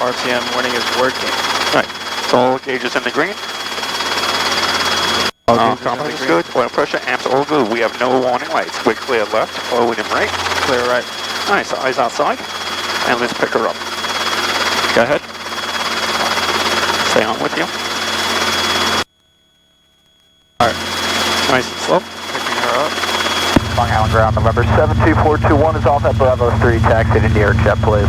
RPM warning is working. Right. So all gauges in the green. Compass is good. Oil pressure, amps all good. We have no warning lights. We're clear left, forward and right. Clear right. Nice. Eyes outside. And let's pick her up. Go ahead. Stay on with you. Alright. Nice and slow. Picking her up. Long Island ground, November 72421 is off at Bravo 3, taxi to New York Jet, please.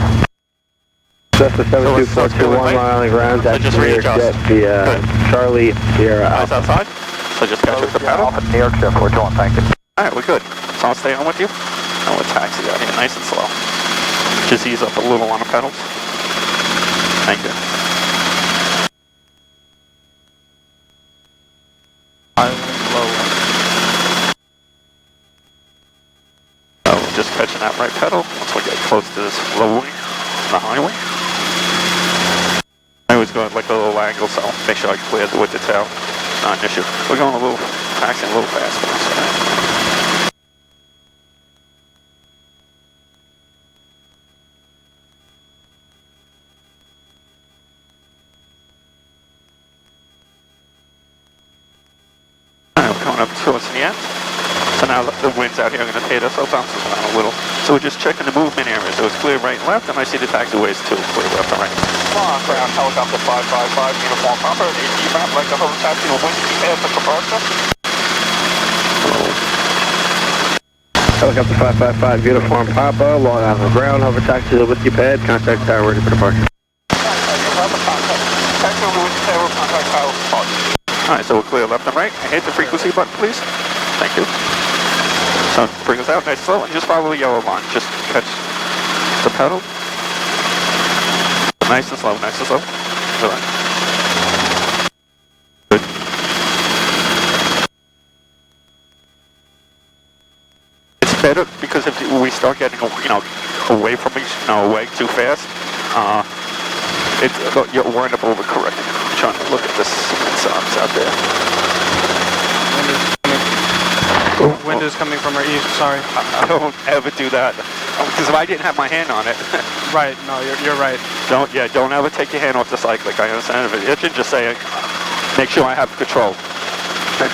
That's the 72421 Long Island ground, taxi to New York Jet via Charlie, Sierra Eyes outside. So just catch up the pedal. Off at New York Jet 421, thank you. Alright, we're good. So I'll stay on with you. And we'll taxi out here nice and slow. Just ease up a little on the pedals. Thank you. Island low. So just catching that right pedal once we get close to this low wing on the highway. I always go at like a little angle, so make sure I clear with the tail. Not an issue. We're going a little, taxiing a little fast for us. Coming up towards the end. So now the winds out here are going to hit us, so it bounces around a little. So we're just checking the movement areas. So it's clear right and left, and I see the taxiways too, clear left and right. Long ground, helicopter 555, uniform pumper, and AT map, like the hover taxi will wind air for departure. Helicopter 555, uniform Papa, Long Island ground, hover taxi to the whiskey pad, contact tower ready for departure. Alright, so we're clear left and right. Hit the frequency button, please. Thank you. So bring us out nice and slow, and just follow the yellow line. Just catch the pedal. Nice and slow, nice and slow. Relax. Good. It's better because if we start getting, away from each, away too fast, you'll wind up overcorrecting. I'm trying to look at this signs out there. Wind is coming from our east, sorry. I don't ever do that. Because if I didn't have my hand on it. Right, no, you're right. Don't ever take your hand off the cyclic. I understand if it itching, just say, make sure I have control. Right.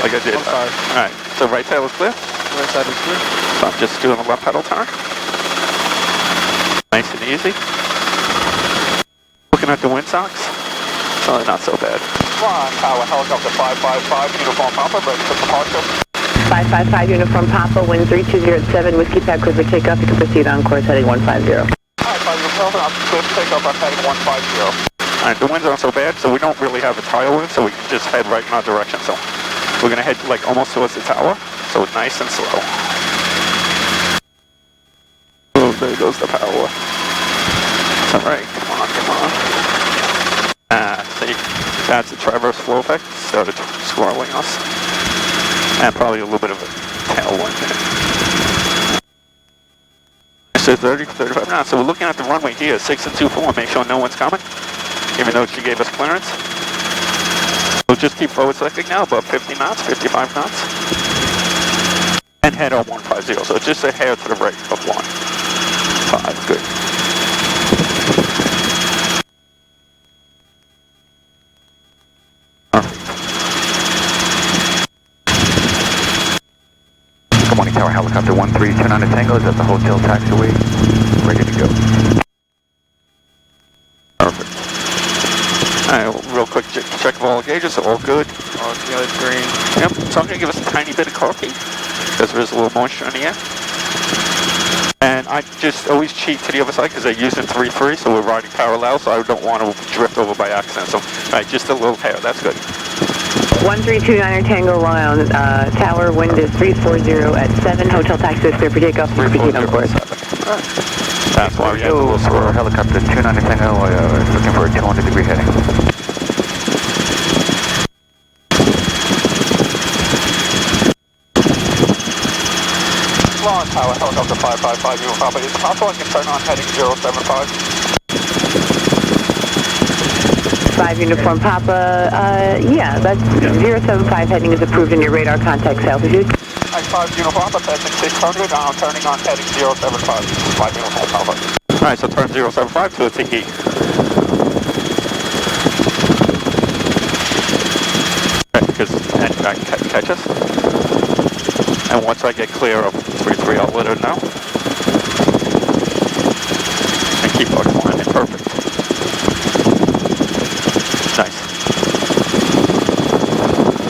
Like I did. I'm sorry. Alright, so right tail is clear. Right side is clear. So I'm just doing a left pedal turn. Nice and easy. Looking at the windsocks. So they're not so bad. Ron, Tower, helicopter 555, uniform pumper, ready for departure. 555, uniform Papa, wind 3207, whiskey pad, clear for takeoff. You can proceed on course heading 150. Alright, uniform, I'm clear for takeoff, I'm heading 150. Alright, the winds aren't so bad, so we don't really have a tailwind, so we can just head right in our direction. So we're going to head like almost towards the tower, so nice and slow. Oh, there goes the power. Alright, come on. See, that's the traverse flow effect, started swirling us. And probably a little bit of a tailwind there. So 30, 35 knots. So we're looking at the runway here, 6 and 24. Make sure no one's coming, even though she gave us clearance. We'll just keep forward selecting now, about 50 knots, 55 knots. And head on 150. So just a hair to the right of 1. Good. Good morning, Tower, helicopter 1329 Tango is at the hotel taxiway, ready to go. Perfect. Alright, real quick check of all the gauges, so all good. All good, green. Yep, so I'm going to give us a tiny bit of coffee, because there is a little moisture in the air. And I just always cheat to the other side, because they're using 3-3, so we're riding parallel, so I don't want to drift over by accident. So, alright, just a little hair, that's good. 1329 Tango, Long Island, tower, wind is 340 at 7, hotel taxi is clear for takeoff. You can proceed on course. That's why we have a little for swirl. helicopter 290 Tango, looking for a 200-degree heading. Long Tower, helicopter 555, you will probably, is it possible I can turn on heading 075? 5 uniform Papa, yeah, that's 075 heading is approved in your radar contact altitude. 5 uniform Papa, passing 600, I'm turning on heading 075, 5 uniform Papa. Alright, so turn 075 to a tiki. Okay, because I can catch us. And once I get clear of 33, I'll let her know. And keep our climbing. Perfect. Nice.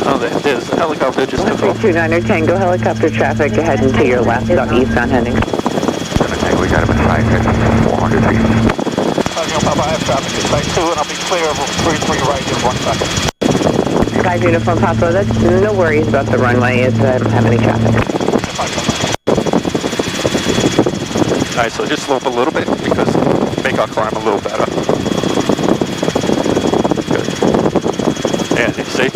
Oh, there's a helicopter just took off. 139er Tango helicopter traffic ahead and to your left, about eastbound heading. We got him at 400 feet. Papa, I have traffic at site 2 and I'll be clear of 33 right in 1 second. 5 Uniform Papa, that's no worries about the runway, I don't have any traffic. Alright, so just slope a little bit because make our climb a little better. Good. And you see?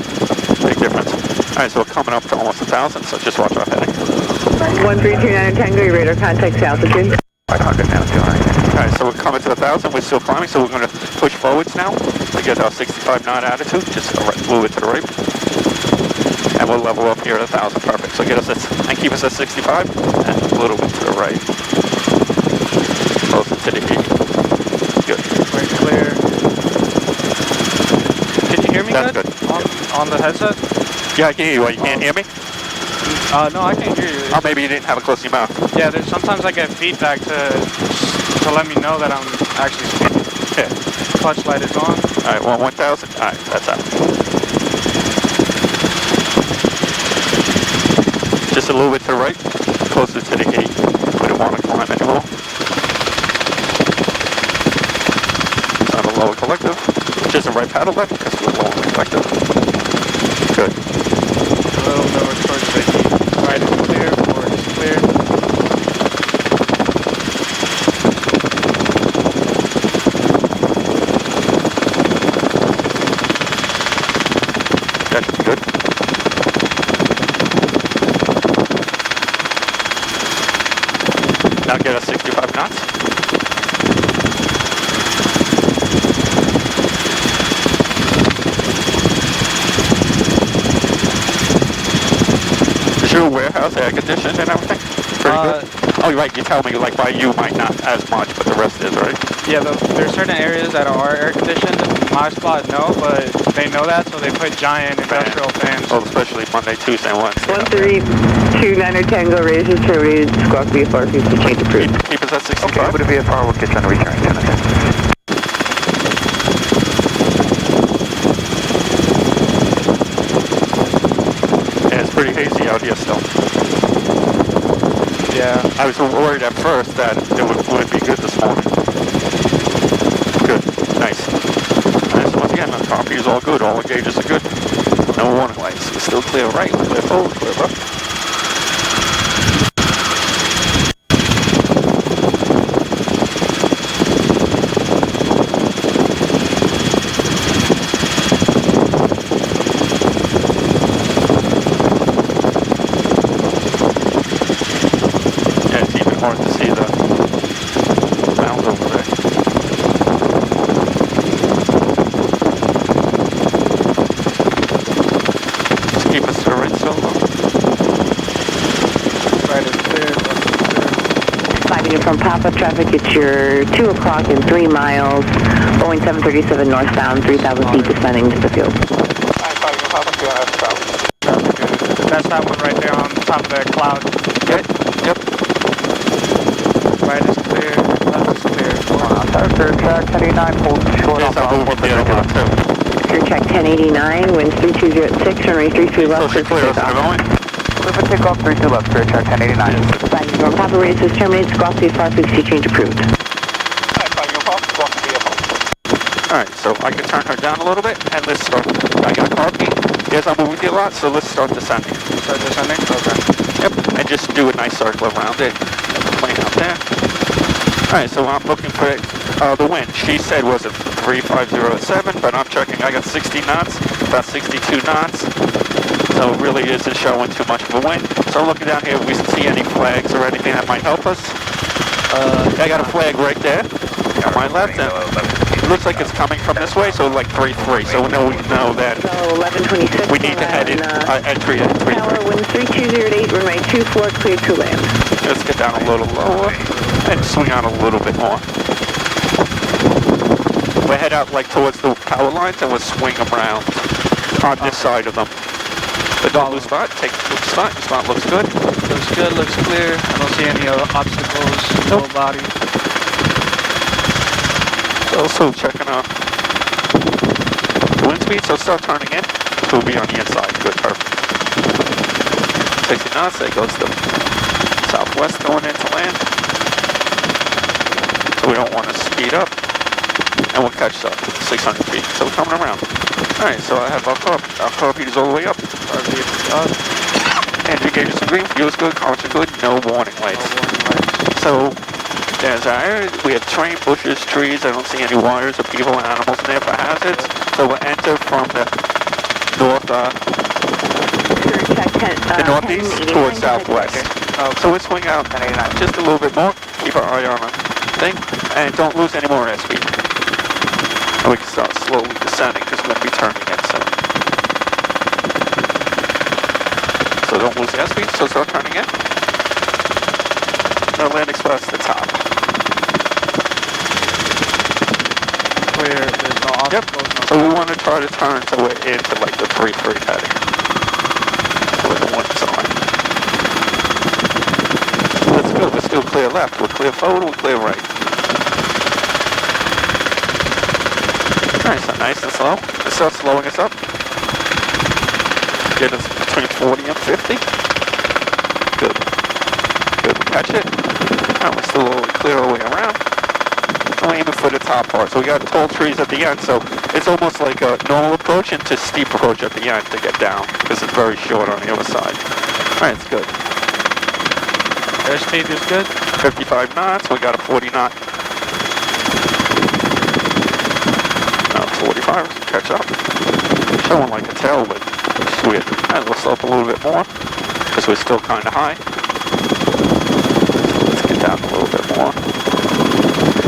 Big difference. Alright, so we're coming up to almost 1,000, so just watch our heading. 1329er Tango, your radar contacts altitude. 500 now, 200. Alright, so we're coming to 1,000, we're still climbing, so we're going to push forwards now to get our 65 knot attitude, just a little bit to the right. And we'll level up here at 1,000, perfect. So get us at, and keep us at 65, and a little bit to the right. Closer to the 80. Good. We're clear. Can you hear me That's good? good. On the headset? Yeah, I can hear you. You can't hear me? No, I can hear you. Oh, maybe you didn't have it close to your mouth. Yeah, there's sometimes I get feedback to let me know that I'm actually speaking. Yeah. Clutch light is on. Alright, well, 1,000. Alright, that's out. Just a little bit to the right, closer to the gate. We don't want to climb anymore. It's on a lower collective, which isn't right paddle left because we're lower collective. Good. A little lower towards the heat. Right is clear, forward is clear. That should be good. Now get us 65 knots. Is your warehouse air conditioned and everything? Pretty good? Oh, you're right. You tell me, like, why you might not as much, but the rest is, right? Yeah, there's certain areas that are air conditioned. My spot, no, but they know that, so they put giant industrial fans. Oh, especially Monday, Tuesday, and Wednesday. 1329er Tango raises terminated squawk VFR to change approved. Keep us at 65. Okay, with a VFR, we'll get you on the return. Yeah, it's pretty hazy out here still. Yeah. I was worried at first that it wouldn't be good this morning. Good. Nice. Nice. Once again, the copy is all good. All the gauges are good. No warning lights. We're still clear right, clear forward, clear left. Yeah, it's even hard to see the mound over there. Just keep us to the right solo. Right is clear, left is clear. 5 Uniform Papa traffic, it's your 2 o'clock and 3 miles, Boeing 737 northbound, 3,000 feet descending to the field. I'm sorry, Papa, you have traffic. Traffic good. That's that one right there on top of that cloud. Yep. Yep. Right is clear, left is clear. Third track, 1089, hold short Yes, I'll move the other one too. Your check 1089, winds 32 at 6, runway 33 So left, she clear us at the moment? Live and take off 32 left, clear track 1089. 5 Uniform Papa raises terminated squawk VFR frequency change approved. I'm sorry, Papa, squawk vehicle. Alright, so I can turn her down a little bit and let's start. I got copy. Yes, I'm moving you a lot, so let's start descending. Start descending? Okay. Yep, and just do a nice circle around it. Got the plane out there. Alright, so I'm looking for the wind. She said was it 350 at 7, but I'm checking. I got 60 knots, about 62 knots. So it really isn't showing too much of a wind. So I'm looking down here if we see any flags or anything that might help us. I got a flag right there on my left. And it looks like it's coming from this way, so like 3-3. So we know that So 1126. we need to head in entry at 3-3. Tower, winds 3208, runway 24, clear to land. Let's get down a little lower and swing out a little bit more. out like towards the power lines and we'll swing them around on this side of them. But don't lose spot, take the spot, your spot looks good. Looks good, looks clear. I don't see any other obstacles, no body. Also checking out the wind speed, so start turning in. So we'll be on the inside, good, perfect. 60 knots, that goes to southwest going into land. So we don't want to speed up. And we'll catch up 600 feet. So we're coming around. Alright, so I have our carpet is all the way up. Engine gauges are green, fuel's good, cars are good, no warning lights. So there's our area. We have terrain, bushes, trees. I don't see any wires or people or animals in there for hazards. So we'll enter from the north, the northeast towards southwest. So we'll swing out just a little bit more. Keep our eye on the thing, and don't lose any more airspeed. And we can start slowly descending because we're going to be turning in soon. So don't lose the airspeed. So start turning in. No landing spots at the top. Clear, there's no obstacles, no. So we want to try to turn so we're into like the 3-3 heading. Where the wind's on. Let's go. We're still clear left. We're clear forward. We're clear right. Alright, so nice and slow. Let's start slowing us up. Get us between 40 and 50. Good. Good. Catch it. Alright, we're still clear all the way around. I'm aiming for the top part. So we got tall trees at the end, so it's almost like a normal approach into steep approach at the end to get down, because it's very short on the other side. Alright, it's good. Airspeed is good. 55 knots, we got a 40 knot. 45, catch up. Showing like a tail, but it's weird. And we'll slow up a little bit more, because we're still kind of high. Let's get down a little bit more.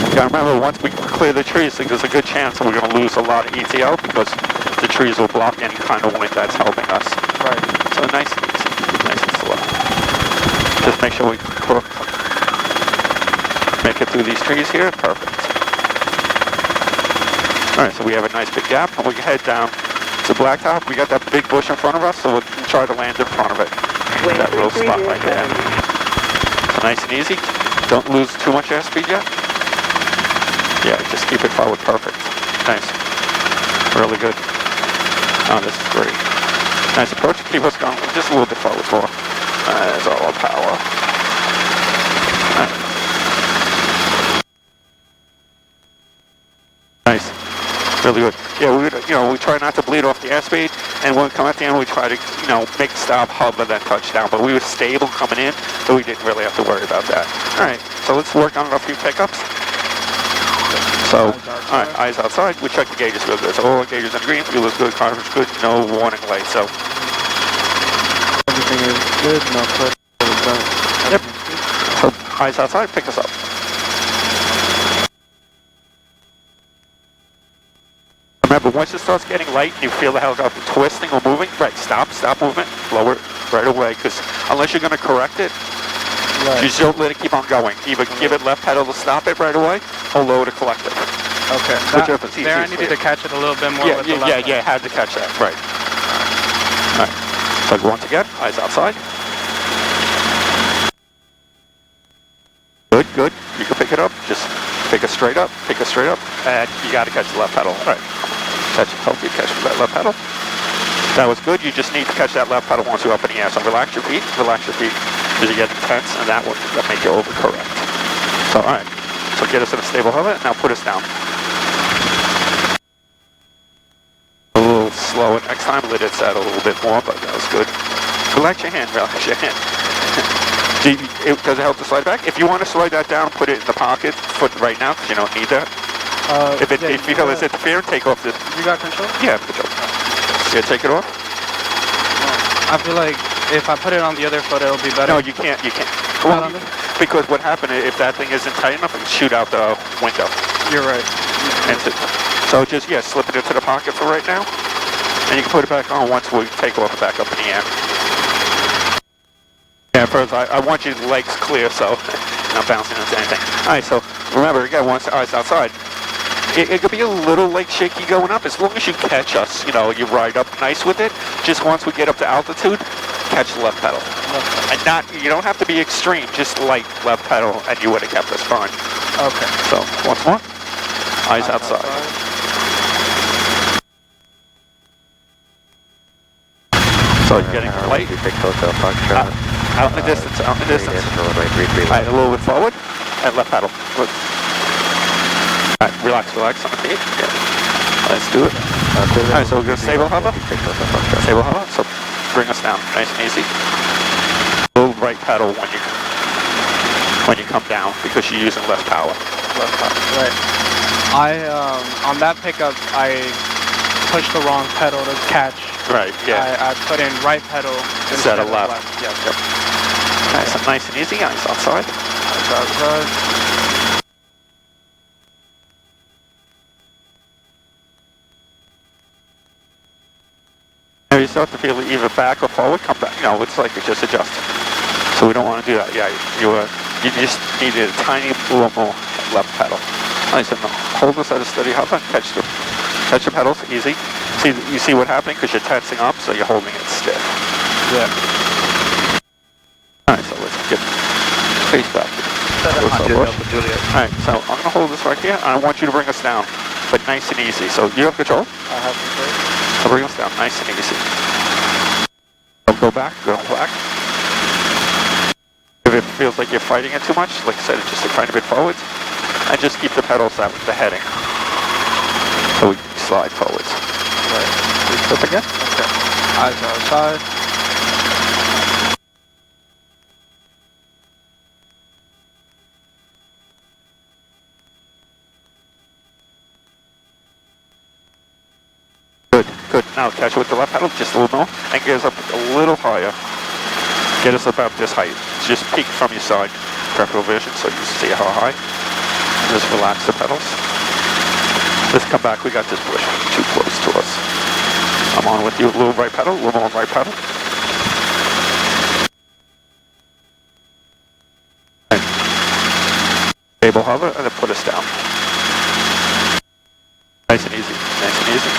You gotta remember, once we clear the trees, there's a good chance that we're going to lose a lot of ETL, because the trees will block any kind of wind that's helping us. Right. So nice and easy, nice and slow. Just make sure we make it through these trees here, perfect. Alright, so we have a nice big gap, and we can head down to blacktop. We got that big bush in front of us, so we'll try to land in front of it. That little spot right there. So nice and easy. Don't lose too much airspeed yet. Yeah, just keep it forward, perfect. Nice. Really good. Oh, this is great. Nice approach. Keep us going just a little bit forward more. There's all our power. Nice. Really good. Yeah, we try not to bleed off the airspeed, and when we come at the end, we try to, make the stop, hub, and then touchdown. But we were stable coming in, so we didn't really have to worry about that. All right, so let's work on a few pickups. So, all right, eyes outside. We check the gauges real good. So all the gauges are green, fuel is good, car is good, no warning light. So everything is good, no clip. Yep. So eyes outside, pick us up. Remember, once it starts getting light and you feel the helicopter twisting or moving, right, stop movement, lower it right away, because unless you're going to correct it, you just don't let it keep on going. Either give it left pedal to stop it right away, or lower to collect it. Okay. There I needed to catch it a little bit more with the left. Yeah, had to catch that, right. All right, so once again, eyes outside. Good, you can pick it up, just pick it straight up, and you got to catch the left pedal. All right. Help you catch that left pedal. That was good. You just need to catch that left pedal once you're up in the air. So relax your feet, because you get tense, and that will make you overcorrect. So, all right. So get us in a stable hover. Now put us down. A little slower next time. Let it set a little bit more, but that was good. Relax your hand. Does it help to slide back? If you want to slide that down, put it in the pocket. Foot right now, because you don't need that. If you feel it's interfering, take off this. You got control? Yeah, control. Yeah, take it off. I feel like if I put it on the other foot, it'll be better. No, you can't. Well, because what happened, if that thing isn't tight enough, it can shoot out the window. You're right. So just, slip it into the pocket for right now. And you can put it back on once we take off and back up in the air. Yeah, first, I want your legs clear, so not bouncing into anything. All right, so remember, again, once the eyes outside, it could be a little like shaky going up, as long as you catch us, you know, you ride up nice with it. Just once we get up to altitude, catch the left pedal. And not, you don't have to be extreme, just light left pedal, and you would have kept us fine. Okay. So, once more, eyes outside. So you're getting light. Out in the distance, out in the distance. Alright, a little bit forward, and left pedal. Alright, relax on the feet. Yeah. Let's do it. Alright, so we're going to stable hover. Stable hover, so bring us down, nice and easy. A little right pedal when you come down, because you're using less power. Right. On that pickup, I pushed the wrong pedal to catch. Right, yeah. I put in right pedal instead of left. Yes. Yep. Alright, so nice and easy, eyes outside. Eyes outside. Now you start to feel it either back or forward, come back. No, it's like it's just adjusting. So we don't want to do that. Yeah, you just needed a tiny little more left pedal. Nice and hold this at a steady hover, catch the pedals, easy. You see what happened because you're tensing up, so you're holding it stiff. Yeah. Alright, so let's get face back. Alright, so I'm going to hold this right here, and I want you to bring us down, but nice and easy. So you have control? I have control. So bring us down, nice and easy. Don't go back. If it feels like you're fighting it too much, like I said, just a tiny bit forwards, and just keep the pedals at the heading, so we can slide forwards. Right. Flip again? Okay. Eyes outside. Good. Now catch it with the left pedal, just a little more, and get us up a little higher. Get us about this height. Just peek from your side, peripheral vision, so you see how high. Just relax the pedals. Let's come back. We got this bush too close to us. I'm on with you. A little right pedal, a little more right pedal. Stable hover, and then put us down. Nice and easy. Nice and easy.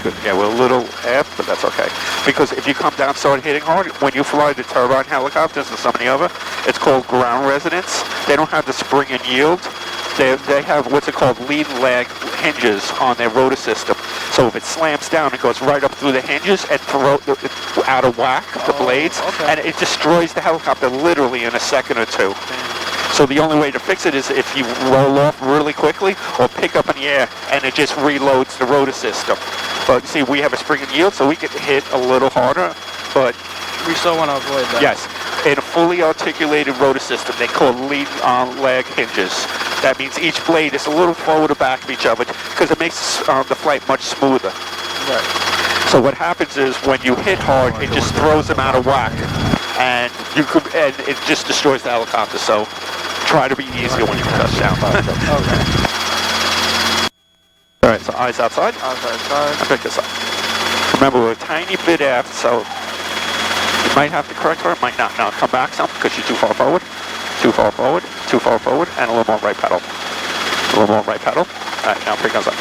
Good. Yeah, we're a little aft, but that's okay. Because if you come down and start hitting hard, when you fly the turbine helicopters and some of the other, it's called ground resonance. They don't have the spring and yield. They have what's it called, lead lag hinges on their rotor system. So if it slams down, it goes right up through the hinges and out of whack, the blades, and it destroys the helicopter literally in a second or two. So the only way to fix it is if you roll off really quickly or pick up in the air and it just reloads the rotor system. But see, we have a spring and yield, so we can hit a little harder, but we still want to avoid that. Yes. In a fully articulated rotor system, they call lead lag hinges. That means each blade is a little forward or back of each other because it makes the flight much smoother. Right. So what happens is when you hit hard, it just throws them out of whack, and it just destroys the helicopter. So try to be easier when you touch down. Okay. All right, so eyes outside. Eyes outside. I'll pick this up. Remember, we're a tiny bit aft, so you might have to correct her, might not. Now come back some because you're too far forward, too far forward, too far forward, and a little more right pedal. A little more right pedal. All right, now pick us up.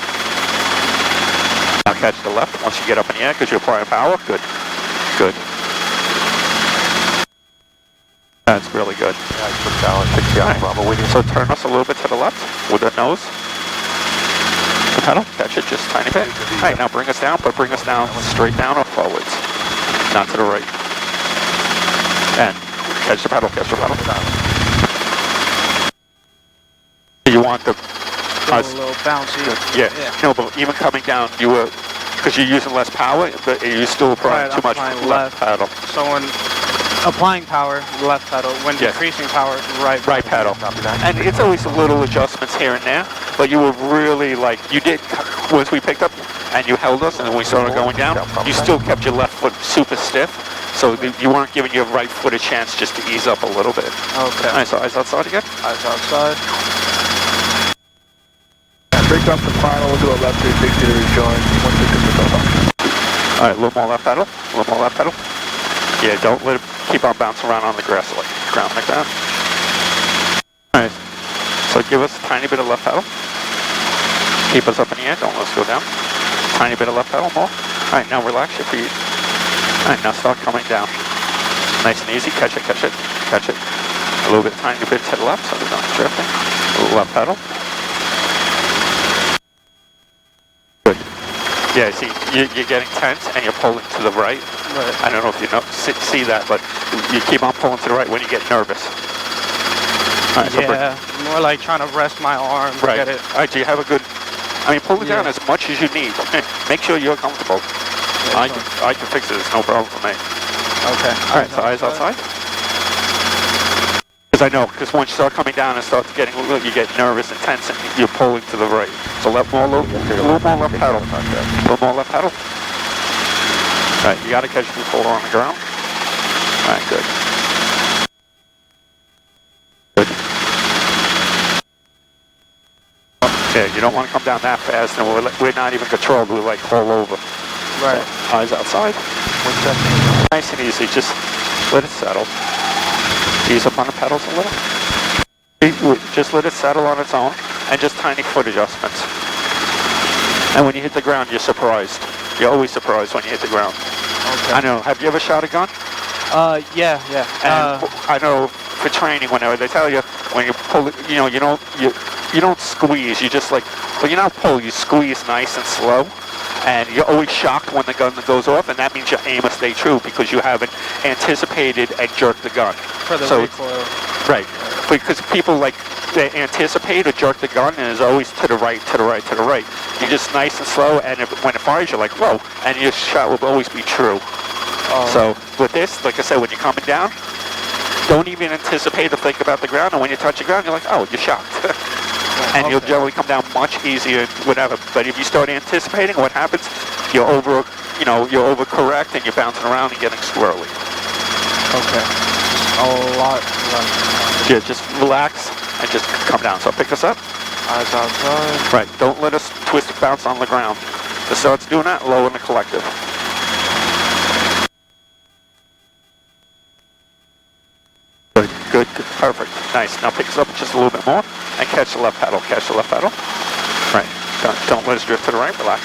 Now catch the left once you get up in the air because you're applying power. Good. Good. That's really good. So turn us a little bit to the left with the nose. The pedal, catch it just a tiny bit. All right, now bring us down, but bring us down straight down or forwards, not to the right. And catch the pedal, catch the pedal. You want the... a little bouncy. Yeah. No, but even coming down, you were... Because you're using less power, but you're still applying too much left pedal. So when applying power, left pedal. When decreasing power, right pedal. And it's always a little adjustments here and there, but you were really like, you did, once we picked up and you held us and we started going down, you still kept your left foot super stiff, so you weren't giving your right foot a chance just to ease up a little bit. Okay. Alright, so eyes outside again? Eyes outside. Break off the final, we'll do a left 360 to rejoin. Alright, a little more left pedal, a little more left pedal. Yeah, don't let it keep on bouncing around on the grass like ground like that. So give us a tiny bit of left pedal. Keep us up in the air, don't let us go down. Tiny bit of left pedal more. Alright, now relax your feet. Alright, now start coming down. Nice and easy, catch it, catch it, catch it. A little bit, tiny bit to the left so we're not drifting. A little left pedal. Good. Yeah, see, you're getting tense and you're pulling to the right. Right. I don't know if you see that, but you keep on pulling to the right when you get nervous. All right, Yeah, more like trying to rest my arm to right. get it. All right, do you have a good, I mean, pull it down as much as you need. Make sure you're comfortable. Yeah, I can fix it, it's no problem for me. Okay. All right, so eyes outside. Because I know, because once you start coming down and starts getting, you get nervous and tense and you're pulling to the right. So a little more left pedal. A little more left pedal. All right, you got to catch your pull on the ground. All right, good. Good. Okay, you don't want to come down that fast, and we're not even controlled. We're like all over. Right. So, eyes outside. Nice and easy. Just let it settle. Ease up on the pedals a little. Just let it settle on its own, and just tiny foot adjustments. And when you hit the ground, you're surprised. You're always surprised when you hit the ground. Okay. I know. Have you ever shot a gun? Yeah. And I know for training, whenever they tell you when you pull it, you don't squeeze. You just like, well, you're not pull. You squeeze nice and slow. And you're always shocked when the gun goes off, and that means your aim will stay true because you haven't anticipated and jerked the gun. For the recoil. Right. Because people they anticipate or jerk the gun, and it's always to the right, to the right, to the right. You're just nice and slow, and when it fires, you're like, whoa, and your shot will always be true. So with this, like I said, when you're coming down, don't even anticipate or think about the ground, and when you touch the ground, you're like, oh, you're shocked. And you'll generally come down much easier, whatever. But if you start anticipating, what happens? You're overcorrect and you're bouncing around and getting squirrely. Okay. A lot. Yeah, just relax and just come down. So pick us up. Eyes outside. Right. Don't let us twist or bounce on the ground. If it starts doing that, lower in the collective. Good, perfect, nice. Now pick us up just a little bit more and catch the left pedal, Right, don't let us drift to the right, relax.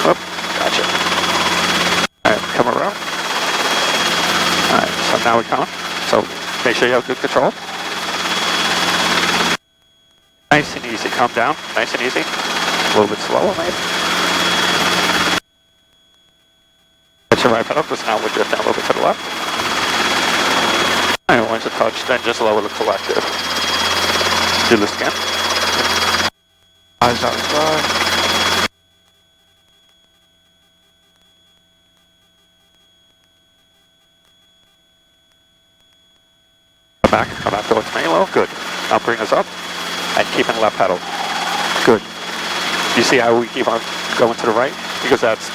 Whoop, gotcha. All right, come around. All right, so now we're coming. So make sure you have good control. Nice and easy, come down, nice and easy. A little bit slower maybe. Catch your right pedal, because now we're drifting a little bit to the left. And once you touch, then just lower the collective. Do this again. Eyes outside. Come back towards me a little, good. Now bring us up, and keep in left pedal. Good. You see how we keep on going to the right? Because that's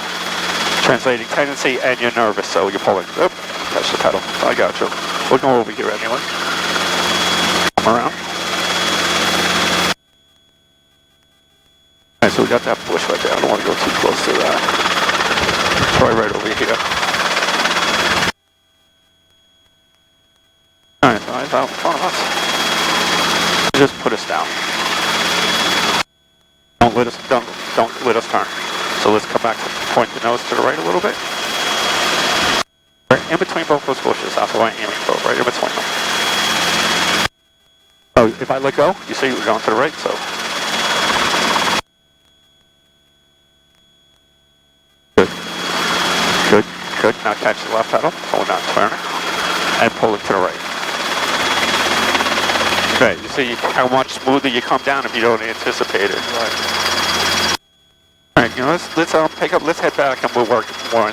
translating tendency, and you're nervous, so you're pulling. Oop, touch the pedal. I got you. We'll go over here anyway. Come around. Alright, so we got that bush right there. I don't want to go too close to that. Try right over here. Alright, so eyes out in front of us. Just put us down. Don't let us turn. So let's come back to point the nose to the right a little bit. Right in between both those bushes, that's what I'm aiming for, right in between them. Oh, if I let go, you see we're going to the right, so. Good. Now catch the left pedal, so we're not turning, and pull it to the right. Okay, you see how much smoother you come down if you don't anticipate it. Right. All right, let's head back and we'll work more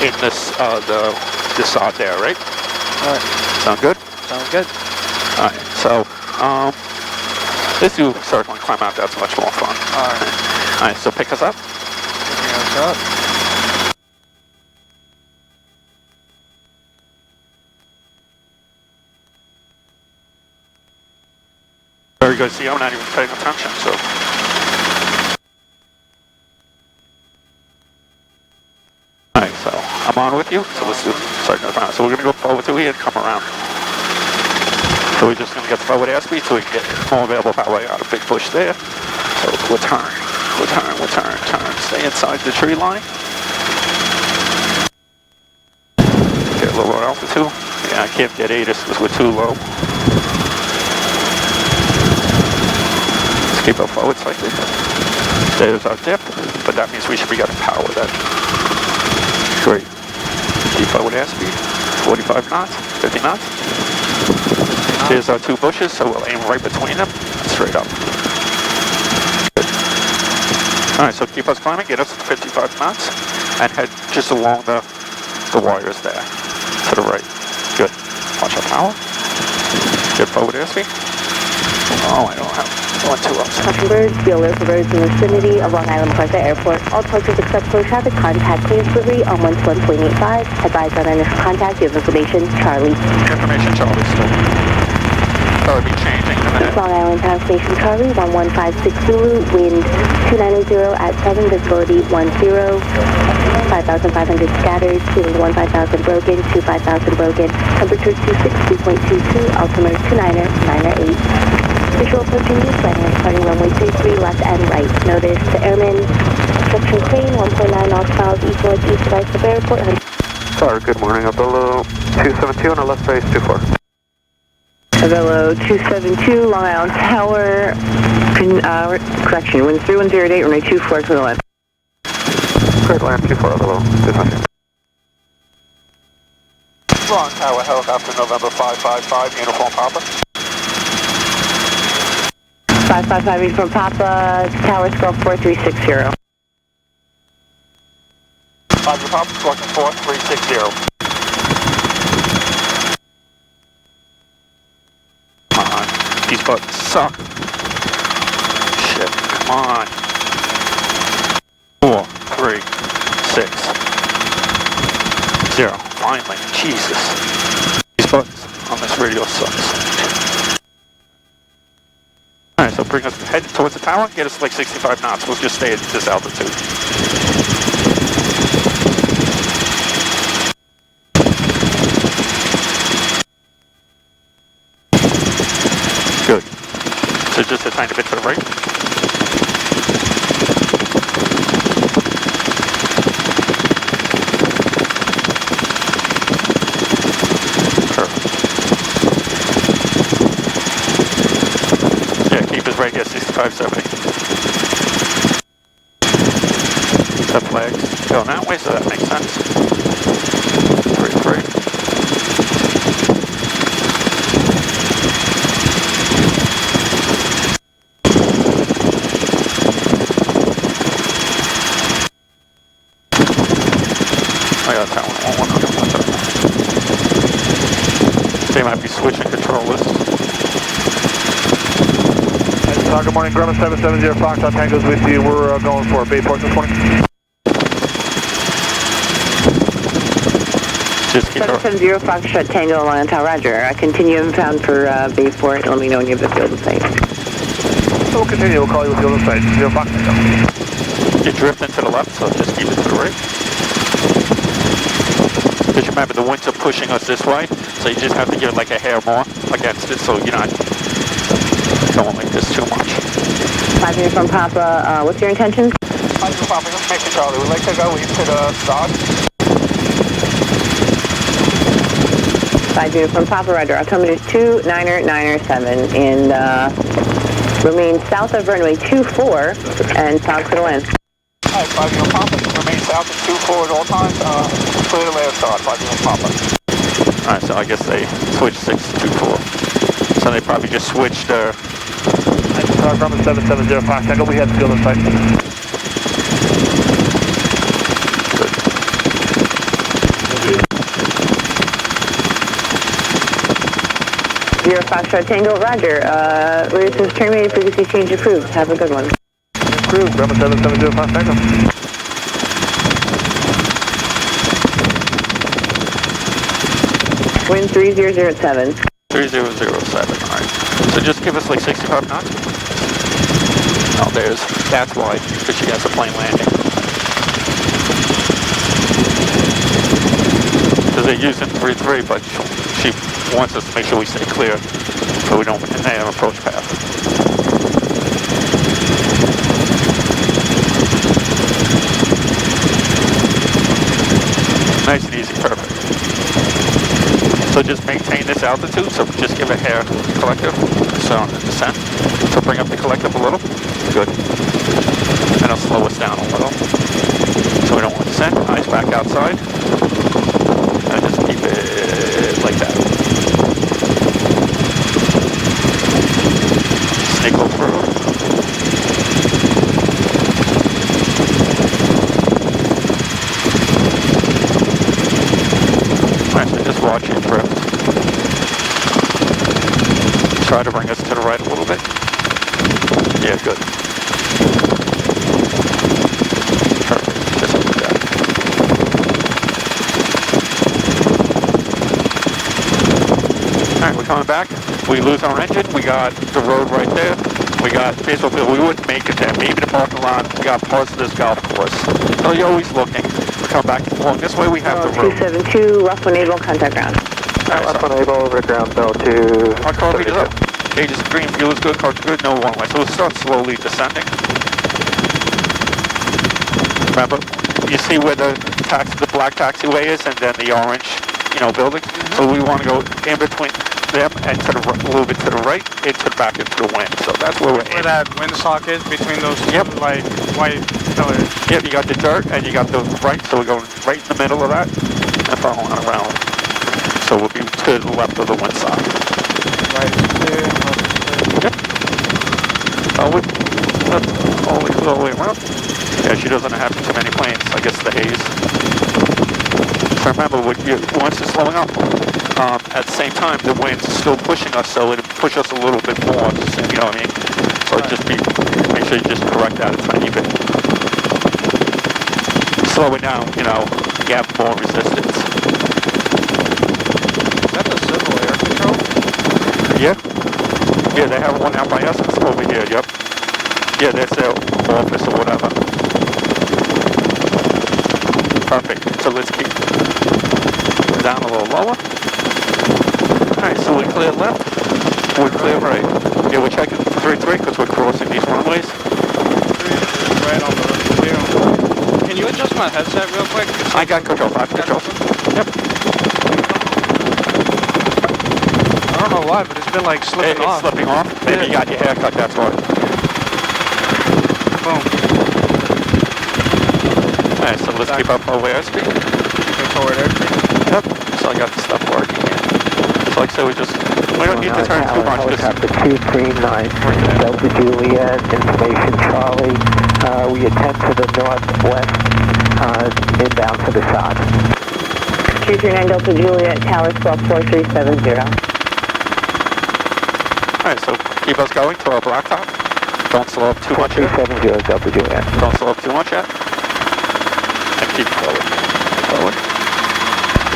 in this the sod there, right? All right. Sound good? Sounds good. All right. So let's do circle and climb out. That's much more fun. All right. All right. So pick us up. Picking us up. Very good. See, I'm not even paying attention. So. Alright, so I'm on with you, so let's do circle around. So we're going to go forward to here and come around. So we're just going to get the forward airspeed so we can get more available power out of big bush there. So we'll turn, turn. Stay inside the tree line. Get a little more altitude. Yeah, I can't get 8 because we're too low. Let's keep our forward cycle. There's our dip, but that means we should be getting power then. Great. Keep forward airspeed. 45 knots, 50 knots. There's our 2 bushes, so we'll aim right between them, straight up. Good. All right, so keep us climbing, get us to 55 knots, and head just along the wires there, to the right. Good. Watch our power. Good forward airspeed. Oh, I don't have 1, 2 ups. Caution birds, be alert for birds in the vicinity of Long Island Plaza Airport. All approaches except for traffic contact clearance delivery on 121.85. Advise on initial contact. You have information, Charlie. Information, Charlie, still. That'll be changing in a minute. Long Island Town Station, Charlie, 1156 Zulu, wind 290 at 7, visibility 10, 5,500 scattered, ceiling 15,000 broken, 25,000 broken, temperature 260.22, altimeter 29er, 8. Visual approaching you, landing starting runway 33, left and right. Notice the airman section crane, 1.9 knots miles east-northeast of Islip Airport. Sorry, good morning. Apollo 272 on our left base, 24. Avello 272, Long Island Tower, correction, wind 3108, runway 24, clear line. Clear line, 24, Avello 272. Long Tower Helicopter, November 555, uniform Papa. 555 uniform Papa, Tower Squawk 4360. 5 Papa, Squawk 4360. Come on. These buttons suck. Shit, come on. 4, 3, 6, 0. Finally, Jesus. These buttons on this radio sucks. Alright, so bring us head towards the tower, get us like 65 knots. We'll just stay at this altitude. Good. So just a tiny bit to the right. Perfect. Yeah, keep us right here, 6570. The flags go that way, so that makes sense. 3. I got that one. They might be switching controllers. Good morning, Grumman 770 Foxtrot Tango's with you. We're going for Bayport this morning. Just keep 770 Foxtrot Tango, Long Island Tower, roger. Continue inbound for Bayport. Let me know when you have the field in sight. So we'll continue. We'll call you with the other side. 0 Fox Tango. You're drifting to the left, so just keep it to the right. Because remember, the winds are pushing us this way, so you just have to give it like a hair more against it, so you're not going like this too much. 5 uniform Papa, what's your intention? 5 Papa, just make it, Charlie. We'd like to go east to the start. 5 uniform Papa, roger. Altimeter is 29er, 7, and remain south of runway 24 and south to the land. Alright, 5 Uniform Papa, remain south at 24 at all times. Clear the land start, 5 Uniform Papa. Alright, so I guess they switched 6 to 4. So they probably just switched their... Grumman 770 Fox Tango. We have the field in sight. Zero Foxtrot Tango, roger. Route is terminated, frequency change approved. Have a good one. Approved, Grumman 770 Fox Tango. Wind 3007. 3007, alright. So just give us like 65 knots. Oh, that's why, because she has a plane landing. Because they're using 3-3, but she wants us to make sure we stay clear. so we don't have an approach path. Nice and easy, perfect. So just maintain this altitude, so just give a hair collective, so on the descent. So bring up the collective a little, good. And it'll slow us down a little. So we don't want to descend, eyes back outside. And just keep it like that. Sniggle through. Alright, so just watch it drift. Try to bring us to the right a little bit. Yeah, good. Perfect, just like that. Alright, we're coming back. We lose our engine. We got the road right there. We got basically, we wouldn't make it there. Maybe the parking lot. We got parts of this golf course. So you're always looking. We come back along this way. We have the road. 272, rough enable, contact ground. Left enable over ground bell to... Our car beat is up. Gauge is green, fuel is good, car's good, no one way. So we'll start slowly descending. Remember, you see where the black taxiway is and then the orange, building? So we want to go in between them and to the, a little bit to the right, into back into the wind. So that's where we're Where that windsock is between those two, like, white pillars. Yep, you got the dirt and you got the right, so we're going right in the middle of that and following around. So we'll be to the left of the windsock. Right there, Yep. All the way around. Yeah, she doesn't have too many planes. I guess the haze. So remember, once you're slowing up, at the same time, the wind's still pushing us, so it'll push us a little bit more. You know what I mean? So just make sure you just correct that a tiny bit. Slow it down, you have more resistance. Is that the civil air control? Yeah. Yeah, they have one out by us. It's over here, yep. Yeah, that's their office or whatever. Perfect. So let's keep down a little lower. Alright, so we clear left. We're clear right. Yeah, we're checking 3-3 because we're crossing these runways. 3 is right on the clear. Can you adjust my headset real quick? I got control, 5 control. Yep. I don't know why, but it's been like slipping off. It's slipping off? Maybe you got your hair cut, that's why. Boom. Alright, so let's keep up over airspeed. Keep it forward airspeed. Yep. So I got the stuff working here. So like I said, we don't need to turn too much. Helicopter 239, Delta Juliet, information Charlie. We attend to the northwest, inbound to the side. 239 Delta Juliet, tower swell 4370. Alright, so keep us going to our blacktop. Don't slow up too much yet. 4370 Delta Juliet. Don't slow up too much yet. And keep forward. Forward.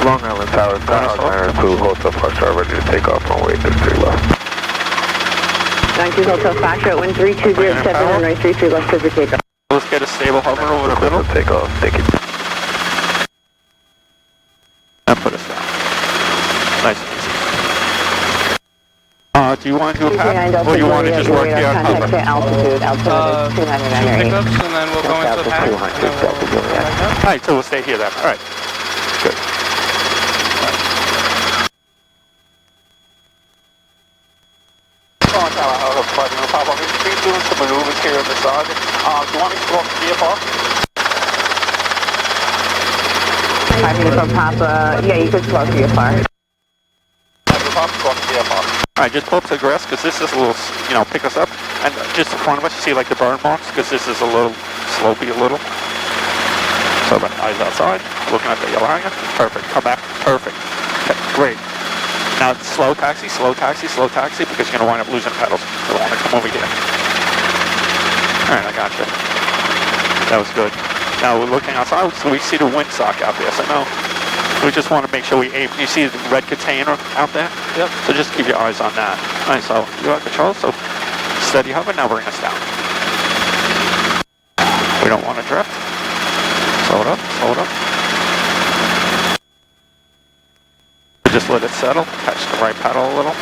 Long Island Tower, r22, Hotel Foxtrot, ready to take off runway 33 left. 92 Hotel Foxtrot, 13207, runway 33 left, clear for takeoff. Let's get a stable hover over the middle. Take off, thank you. And put us down. Nice and easy. Do you want to do a path? Or do you want to just work here on Contact hover? to altitude, altitude is 299.8. Pickups, and then we'll go into the path. Alright, so we'll stay here then. Alright. Good. Doing some maneuvers here on the side. Do you want me to go off the VFR? 5 minutes from Papa, yeah, you could slow VFR. Alright, just pull up to the grass because this is a little, pick us up. And just in front of us, you see like the burn marks because this is a little slopey a little. So my eyes outside, looking at the Yolanda. Perfect. Come back. Perfect. Okay, great. Now slow taxi because you're going to wind up losing pedals. So I want to come over here. Alright, I got you. That was good. Now we're looking outside, so we see the windsock out there. So now we just want to make sure we aim. You see the red container out there? Yep. So just keep your eyes on that. Alright, so you got control, so steady hover, now bring us down. We don't want to drift. Slow it up, slow it up. Just let it settle, catch the right pedal a little.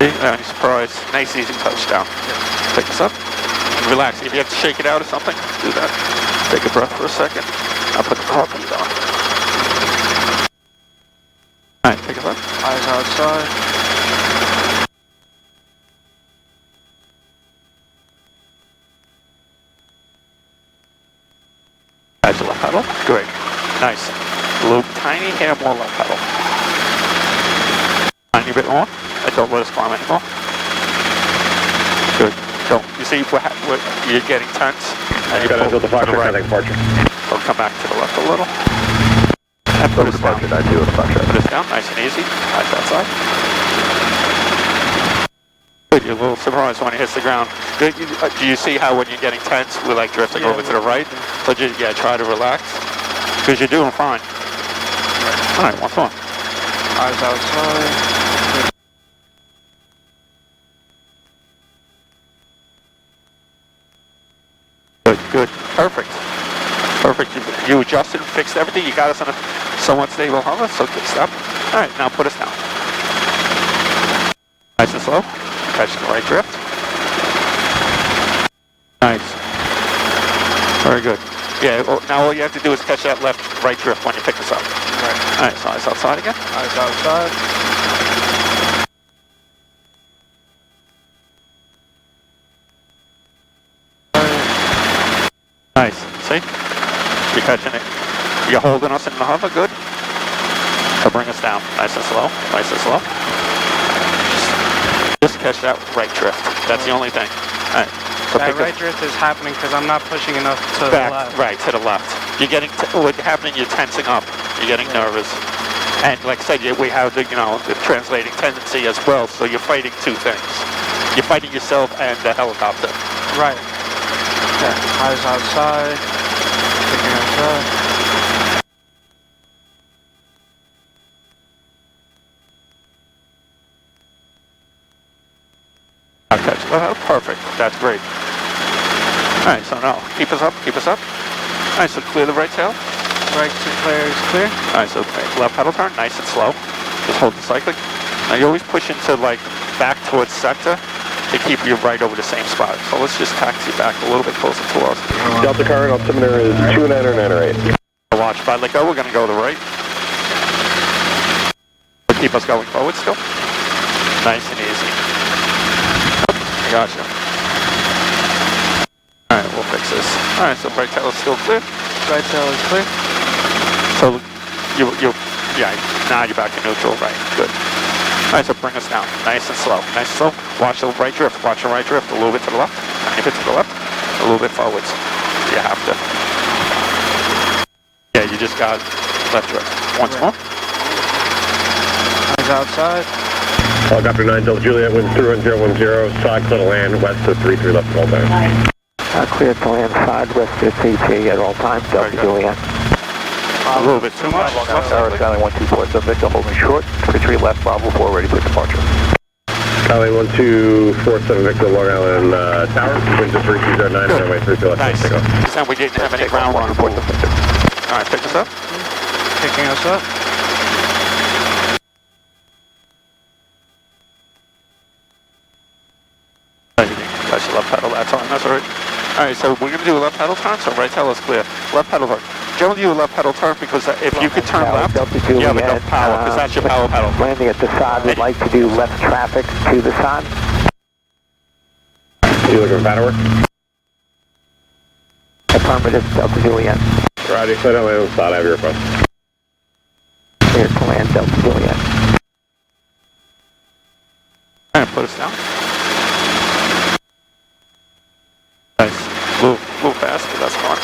Any surprise. Nice easy touchdown. Pick us up. Relax. If you have to shake it out or something, do that. Take a breath for a second. I'll put the heartbeat on. Alright, pick us up. Eyes outside. That's the left pedal. Great. Nice. A little tiny hair more left pedal. Tiny bit more. Don't let us climb anymore. Good. Don't. You see what you're getting tense? And you Got to the Fox right. departure. We'll come back to the left a little. And put us down. Departure, 92 with the Fox. Put us down, nice and easy. Eyes outside. Good, you're a little surprised when it hits the ground. Good. Do you see how when you're getting tense, we're like drifting over to the right? So just, try to relax. Because you're doing fine. Alright, once more. Eyes outside. Good. Perfect. Perfect. You adjusted, fixed everything. You got us on a somewhat stable hover, so good stuff. All right, now put us down. Nice and slow. Catching the right drift. Nice. Very good. Yeah, now all you have to do is catch that right drift when you pick us up. Right. All right, so eyes outside again. Eyes outside. Nice. See? You're catching it. You're holding us in the hover. Good. So bring us down. Nice and slow. Nice and slow. Just catch that right drift. That's the only thing. All right. So that right drift is happening because I'm not pushing enough to back, the left. right, to the left. You're getting, what's happening, you're tensing up. You're getting nervous. And like I said, we have the, the translating tendency as well, so you're fighting two things. You're fighting yourself and the helicopter. Right. Yeah. Eyes outside. Picking us up. Okay, perfect. That's great. All right, so now keep us up, keep us up. All right, so clear the right tail. Right to clear is clear. All right, so left pedal turn, nice and slow. Just hold the cyclic. Now you always push into like back towards center to keep you right over the same spot. So let's just taxi back a little bit closer to us. Delta current altimeter is 29908. Watch, if I let go, we're gonna go to the right. Keep us going forward still. Nice and easy. I gotcha. Alright, we'll fix this. Alright, so right tail is still clear. Right tail is clear. So yeah, now you're back to neutral, right, good. Alright, so bring us down, nice and slow, nice and slow. Watch the right drift, watch the right drift, a little bit to the left, tiny bit to the left, a little bit forwards. You have to. Yeah, you just got left drift. Once more. Eyes outside. Helicopter 9 Delta Juliet, wind through 1010, side clear to land, west to 33 left roll down. Clear to land side, west to CT at all times, Delta Juliet. A little bit too much. Tower Skyline 124 Victor holding short, 33 left, Bravo 4 ready for departure. Skyline 1247 Victor, Long Island Tower, wind to 3209, runway 33 left. Nice. This time we didn't have any ground run. Alright, pick us up. Picking us up. That's your left pedal that time, that's alright. Alright, so we're going to do a left pedal turn, so right tail is clear. Left pedal turn. Generally do a left pedal turn because if you could turn left, you have enough power because that's your power pedal. Landing at the side, we'd like to do left traffic to the side. You looking for paddle work? Affirmative, Delta Juliet. Roger, so don't land on the side, I have your request. Clear to land, Delta Juliet. Alright, put us down. Nice. Move fast, but that's fine.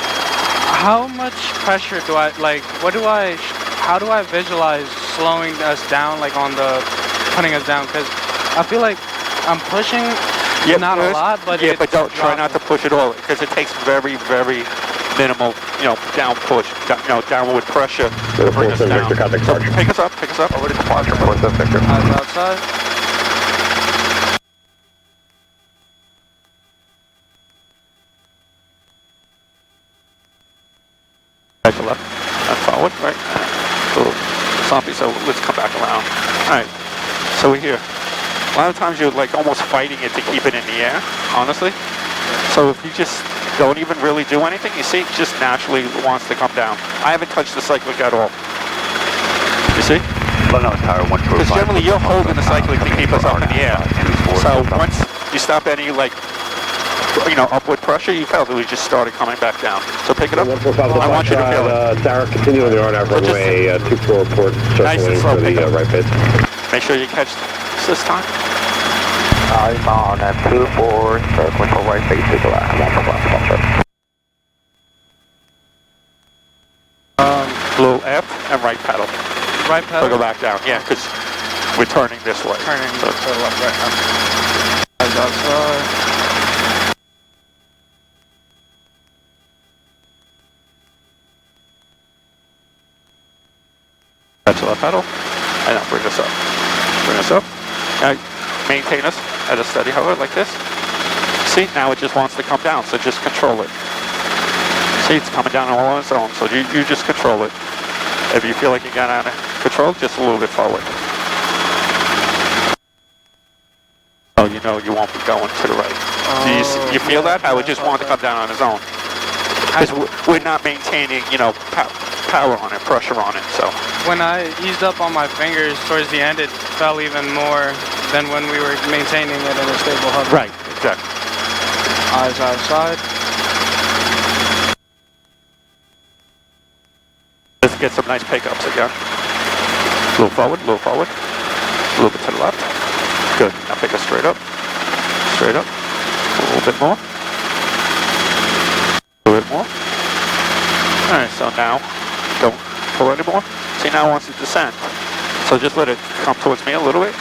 How much pressure do I, how do I visualize slowing us down, like on the, putting us down? Because I feel like I'm pushing, not a lot, but yeah, but don't try not to push it all because it takes very, very minimal, down push, downward pressure to bring us down. So pick us up. Over to departure, 47 Victor. Eyes outside. Right to left and forward, right? A little slumpy, so let's come back around. Alright, so we're here. A lot of times you're like almost fighting it to keep it in the air, honestly. So if you just don't even really do anything, you see, it just naturally wants to come down. I haven't touched the cyclic at all. You see? Because generally you're holding the cyclic to keep us up in the air. So once you stop any like, you know, upward pressure, you felt it, we just started coming back down. So pick it up. I want you to feel it. Sarah, continue on the RNAV runway 24 report, circling for the right pit. Make sure you catch this time. I'm on at 24, circling for right basic, Little F and right pedal. Right So pedal. go back down. Yeah, because we're turning this way. Turning so, to the left, right now. Eyes outside. Catch the left pedal, and now bring us up. Bring us up. Now maintain us at a steady hover like this. See, now it just wants to come down, so just control it. See, it's coming down all on its own, so you just control it. If you feel like you got out of control, just a little bit forward. So you know you won't be going to the right. Do you feel that? How it just wants to come down on its own? Because we're not maintaining, you know, power on it, pressure on it, so. When I eased up on my fingers towards the end, it fell even more than when we were maintaining it in a stable hover. Right, exactly. Eyes outside. Let's get some nice pickups again. A little forward, a little bit to the left. Good, now pick us straight up. Straight up. A little bit more. A little bit more. Alright, so now, don't pull anymore. See, now it wants to descend. So just let it come towards me a little bit.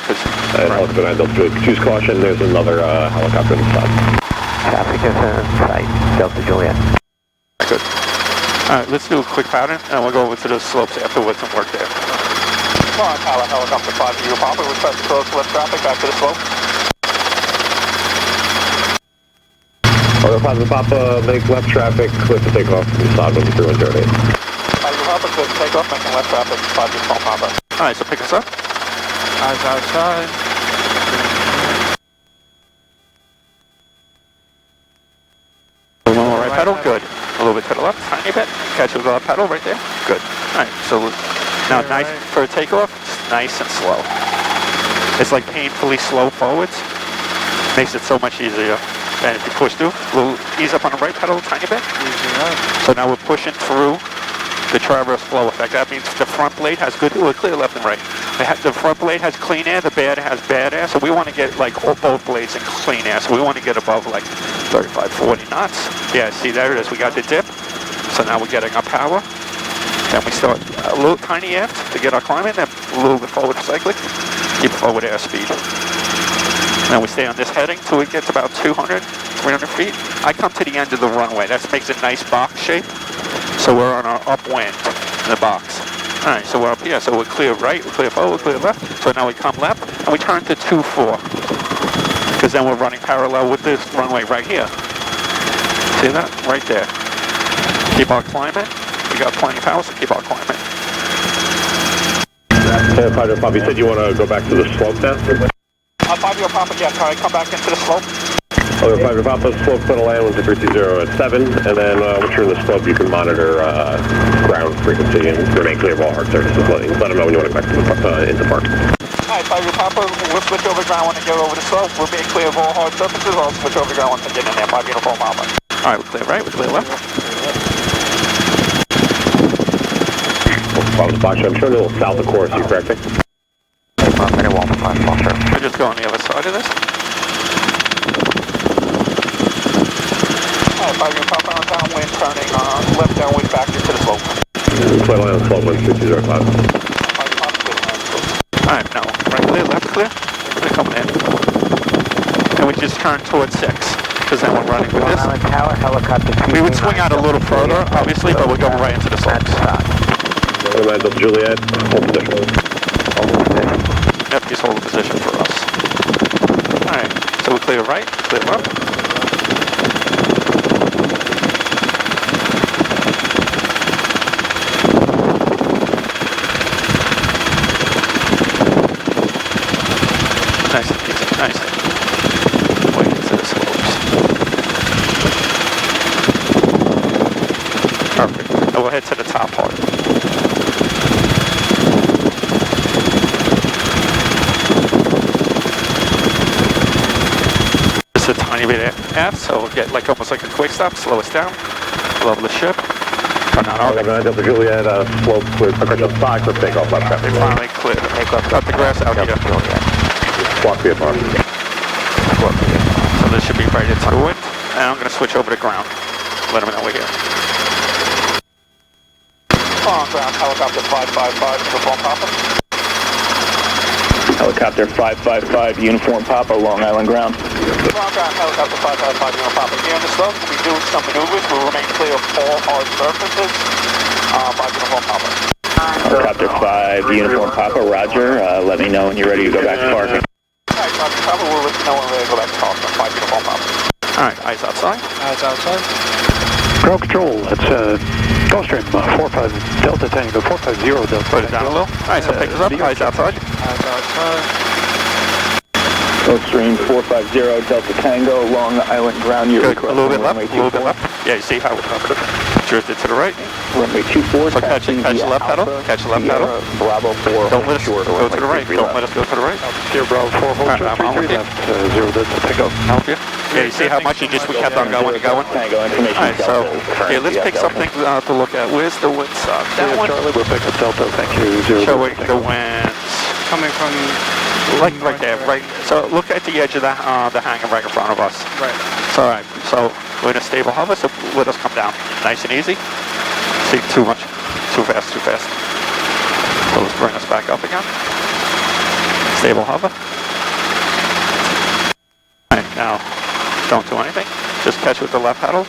Helicopter 9, Delta Juliet, choose caution, there's another helicopter inside. Traffic is in sight, Delta Juliet. Good. Alright, let's do a quick pattern, and we'll go over to the slopes afterwards and work there. Come on, pilot, helicopter 5 to Papa, request to close left traffic back to the slope. Pilot Papa, make left traffic, clear for takeoff, side 13108. Papa, clear for takeoff, making left traffic, 5 to Papa. Alright, so pick us up. Eyes outside. A little more right pedal, good. A little bit to the left, tiny bit. Catch with the left pedal right there, good. Alright, so now nice for a takeoff, it's nice and slow. It's like painfully slow forwards. Makes it so much easier. And if you push through, we'll ease up on the right pedal a tiny bit. So now we're pushing through the traverse flow effect. That means the front blade has good, we're clear left and right. The front blade has clean air, the bad has bad air. So we want to get like both blades in clean air. So we want to get above like 35, 40 knots. Yeah, see there it is. We got the dip. So now we're getting our power. Then we start a little tiny aft to get our climbing, then a little bit forward cyclic. Keep forward airspeed. Then we stay on this heading till it gets about 200, 300 feet. I come to the end of the runway. That makes a nice box shape. So we're on our upwind in the box. All right, so we're up here. So we're clear right, we're clear forward, we're clear left. So now we come left and we turn to 2-4. Because then we're running parallel with this runway right here. See that? Right there. Keep on climbing. We got plenty of power, so keep on climbing. Pilot Papa, you said you want to go back to the slope now? 5 Papa, yeah, can I come back into the slope? Pilot Papa, slope for the land 12320 at 7, and then once you're in the slope, you can monitor ground frequency and remain clear of all hard surfaces. Let them know when you want to go back to into park. Alright, 5 Papa, we'll switch over ground when I get over the slope. We'll be clear of all hard surfaces. I'll switch over ground once I get in there. 5 Papa. All right, we're clear right, we're clear left. I'm showing you a little south of course, you correct me? We'll just go on the other side of this. Alright, 5 Papa on downwind, turning left downwind back into the slope. Flight line on slope 12305. 5 Papa, clear. All right, now right clear, left clear. We're coming in. And we just turn towards 6, because then we're running with this. We would swing out a little further, obviously, but we're going right into the slopes. Delta Juliet, hold position. Yep, just hold the position for us. All right, so we clear right, clear left. Nice and easy. Nice. Way into the slopes. Perfect. Now we'll head to the top part. Just a tiny bit aft, so we'll get like almost like a quick stop, slow us down, level the ship. But not all. Delta Juliet, slope clear, progression 5 for takeoff, left traffic. They finally cleared the takeoff. Got the grass out here. Squawk VFR. So this should be right into the wind, and I'm going to switch over to ground. Let them know we're here. On ground, helicopter 555, uniform Papa. Helicopter 555, uniform Papa, Long Island ground. On ground, helicopter 555, uniform Papa. Here in the slope, we'll be doing some maneuvers. We'll remain clear of all hard surfaces. 5 uniform Papa. Helicopter 5, uniform Papa, roger. Let me know when you're ready to go back to parking. Alright, 5 Papa, we'll let you know when we're ready to go back to parking. 5 uniform Papa. Alright, eyes outside. Eyes outside. Ground control, it's Gulfstream 45 Delta Tango, 450 Delta Put it down a little. Alright, so pick us up, eyes outside. Eyes outside. Gulfstream 450 Delta Tango, Long Island ground. You're Good, a little bit left, a little bit left. Yeah, you see how it drifted to the right. Runway 24, So catch the left pedal, catch the left pedal. Bravo 4, Don't let us go to the right, don't let us go to the right. Sierra Bravo 4, hold short, I'm with 33 you. left, 0 Delta Tango. Help you? Yeah, you see how much we kept on going and going? Tango, information. Alright, so, yeah, let's pick something to look at. Where's the wind suck? That one? Charlie, we'll pick up Delta, thank you, 0 Showing Delta the Tango. winds. Coming from Like right there, right. So look at the edge of the hangar right in front of us. right. It's alright. So we're in a stable hover, so let us come down. Nice and easy. See, too much. Too fast, too fast. So let's bring us back up again. Stable hover. Alright, now don't do anything. Just catch with the left pedal.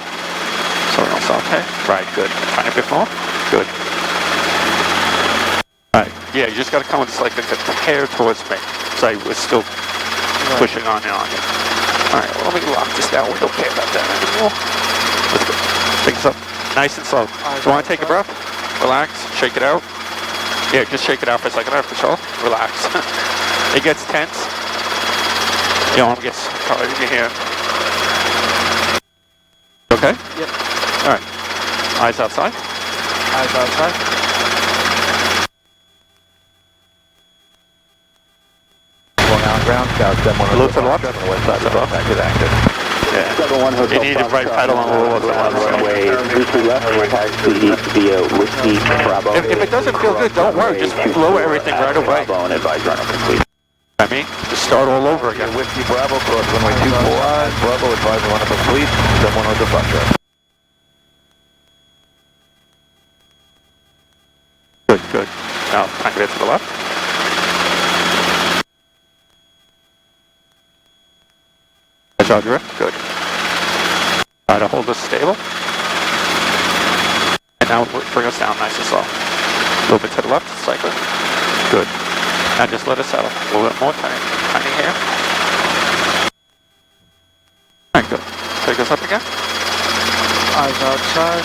So we don't saute. Right, good. Tiny bit more. Good. Alright, yeah, you just gotta come with just like a hair towards me. So we're still pushing on and on. Alright, well, let me lock this down. We don't care about that anymore. Let's go. Pick this up. Nice and slow. Do you want to take a breath? Relax. Shake it out. Yeah, just shake it out for a second. After control. Relax. It gets tense. You don't want to get caught in your hand. Okay? Yep. Alright. Eyes outside. Eyes outside. Ground, Scout 7-1. Look to the left. West side of the active, active. Yeah. 7-1 Hotel. You need to right pedal on the lower side. Runway 33 left, taxi via Whiskey Bravo. If it doesn't feel good, don't worry. Just lower everything right away. Bravo and advise runner complete. I mean, just start all over again. Whiskey Bravo, cross runway 24. Bravo, advise runner complete. 7-1 Hotel Foxtrot. Good, good. Now, time to get to the left. Catch our drift. Good. Try to hold us stable. And now bring us down nice and slow. A little bit to the left, cycle. Good. Now just let us settle. A little bit more, tiny here. Alright, good. Pick us up again. Eyes outside.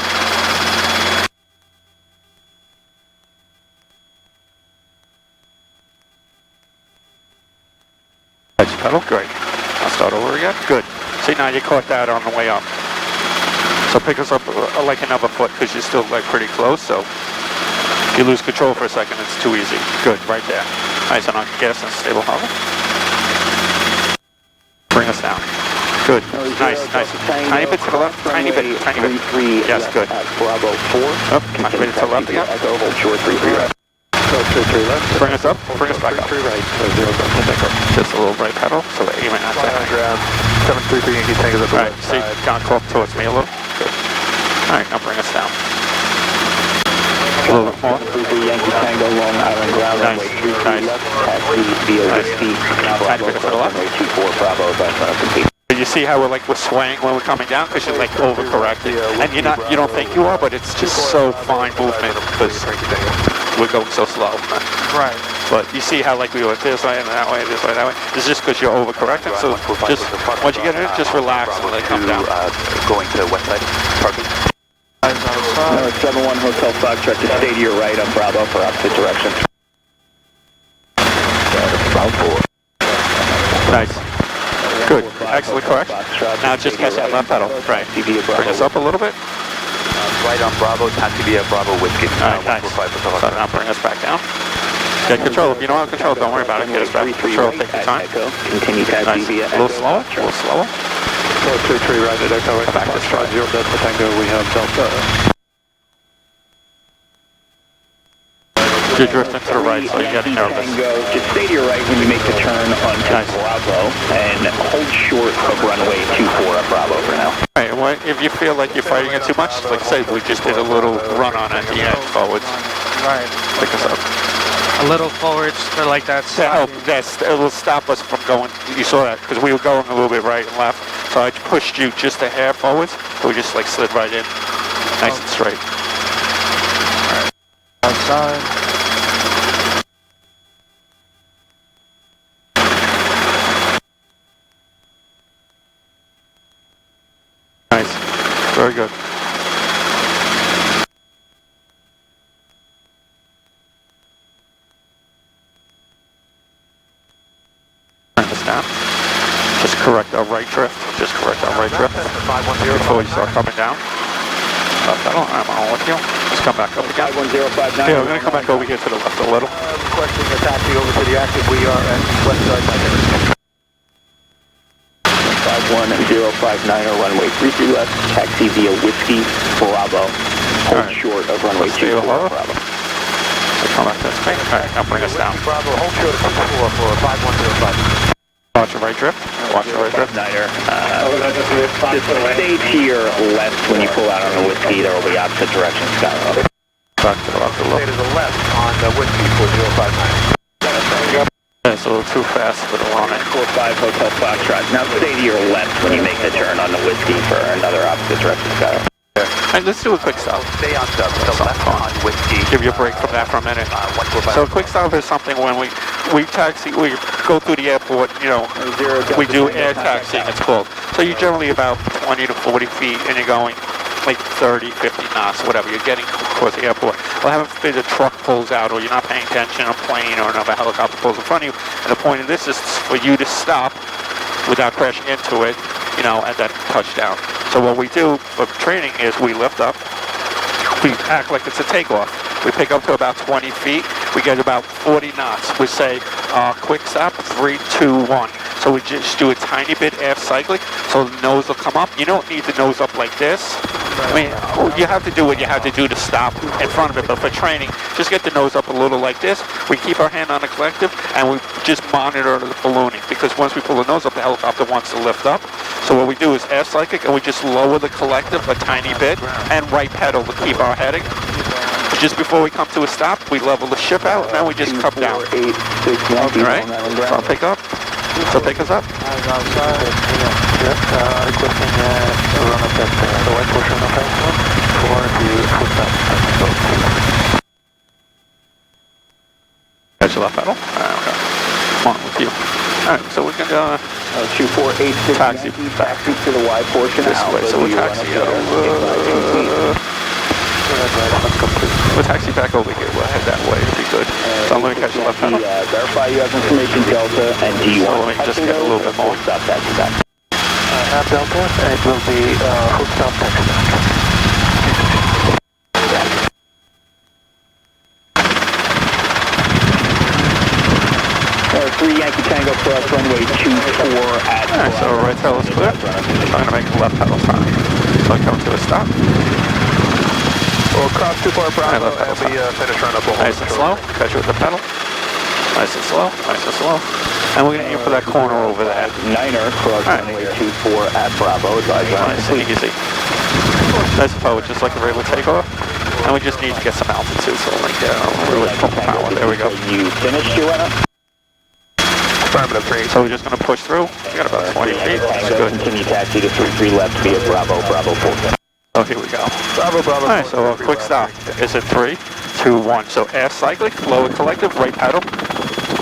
Edge pedal, great. I'll start over again. Good. See, now you caught that on the way up. So pick us up like another foot because you're still like pretty close. So if you lose control for a second, it's too easy. Good, right there. Nice and on gas and stable hover. Bring us down. Good. Nice, nice. Tiny bit to the left. Tiny bit. Tiny bit. Yes, good. Bravo 4. Up. Tiny bit to the left again. Echo, hold short 33 left. 33 left. Bring us up. Bring us back up. 33 right, 0 Delta Tango. Just a little right pedal. So we're aiming at that. Ground, 733 Yankee Tango, up the Alright, left see, side. kind of close towards me a little. Good. Alright, now bring us down. A little bit more. 33 Yankee Tango, Long Island ground, Nice, runway 33 nice. left, taxi via Whiskey, Tiny bit to the left. runway 24, Bravo, advise runner complete. You see how we're swaying when we're coming down because you're like overcorrecting, and you don't think you are, but it's just so fine movement because we're going so slow. Right. But you see how we went this way and that way, this way, that way. It's just because you're overcorrecting. So just once you get in, just relax and let it come down. Going to west side, parking. Eyes outside. 71 Hotel Foxtrot, just stay to your right on Bravo for opposite direction. Bravo 4. Nice. Good, excellent correct. Now just catch that left pedal, right. Bring us up a little bit. Right on Bravo, taxi via Bravo Whiskey. Alright, nice. So now bring us back down. Get control. If you don't have control, don't worry about it. Get us back. Control, take your time. Continue taxi via A little slower, a little slower. 433 right at Echo, Come back this way. 0 Delta Tango, we have Delta. You're drifting to the right, so you're getting nervous. Just stay to your right when you make the turn onto Bravo, and hold short of runway 24 at Bravo for now. Right, well, if you feel like you're fighting it too much, like say we just did a little run on at the end, forwards. Right. Pick us up. A little forwards for like that. To help, it will stop us from going, you saw that, because we were going a little bit right and left, so I pushed you just a hair forwards, so we just like slid right in, nice and straight. Alright. Outside. Nice, very good. Turn this down. Just correct our right drift. Just correct our right drift. Before we start coming down. Left pedal, I'm on with you. Just come back up again. 51059. Yeah, we're going to come back over here to the left a little. Requesting a taxi over to the active. We are at west side by 51059 or runway 33 left, taxi via Whiskey Bravo. Hold short of runway 24 Bravo. So come back this way. Alright, now bring us down. Bravo, hold short of 24 for 5105. Watch your right drift. Watch your right drift. Just stay to your left when you pull out on the Whiskey. There will be opposite direction skyrocket. Back to the left a Stay little. to the left on the Whiskey 4059. Yeah, it's a little too fast for the line. 45 Hotel Foxtrot. Now stay to your left when you make the turn on the Whiskey for another opposite direction skyrocket. And let's do a quick stop. Stay on the left on Whiskey. Give you a break from that for a minute. So a quick stop is something when we taxi, we go through the airport, you know, we do air taxiing, it's called. So you're generally about 20 to 40 feet and you're going like 30, 50 knots, whatever. You're getting towards the airport. Well, heaven forbid a truck pulls out or you're not paying attention, a plane or another helicopter pulls in front of you. And the point of this is for you to stop without crashing into it, you know, and then touchdown. So what we do for training is we lift up, we act like it's a takeoff. We pick up to about 20 feet, we get about 40 knots. We say, quick stop, 3, 2, 1. So we just do a tiny bit aft cyclic, so the nose will come up. You don't need the nose up like this. I mean, you have to do what you have to do to stop in front of it, but for training, just get the nose up a little like this. We keep our hand on the collective, and we just monitor the ballooning, because once we pull the nose up, the helicopter wants to lift up. So what we do is aft cyclic, and we just lower the collective a tiny bit, and right pedal to keep our heading. Just before we come to a stop, we level the ship out, and then we just come down. Alright, so I'll pick up. So pick us up. Requesting a run up at the white portion of Alpha for the footpath. Catch the left pedal. Alright, okay. Come on with you. Alright, so we can 2486 taxi taxi to the Y portion this way. So we'll taxi we'll taxi back over here. We'll head that way. It'll be good. So I'm going to catch the left pedal. Verify you have information Delta and G1. So let me just get a little bit more. Stop taxi back. At Delta, it will be full stop taxi back. 3 Yankee Tango cross runway 24 at... Alright, so right tail is clear. So I'm going to make the left pedal turn. So I come to a stop. Well, cross 24 Bravo, left pedal and we finish run up a Nice and slow. Catch it with the pedal. Nice and slow. Nice and slow. And we're going to aim for that corner over there. Niner cross runway 24 at Bravo. Nice and easy. Nice and forward, just like a regular takeoff. And we just need to get some altitude, so like really pump power. There we go. You finished, Joanna? Affirmative 3. So we're just going to push through. We got about 20 feet. That's good. Continue taxi to 33 left via Bravo, Bravo 4. Oh, here we go. Bravo, Bravo. Alright, so a quick stop. Is it 3, 2, 1. So aft cyclic, lower collective, right pedal.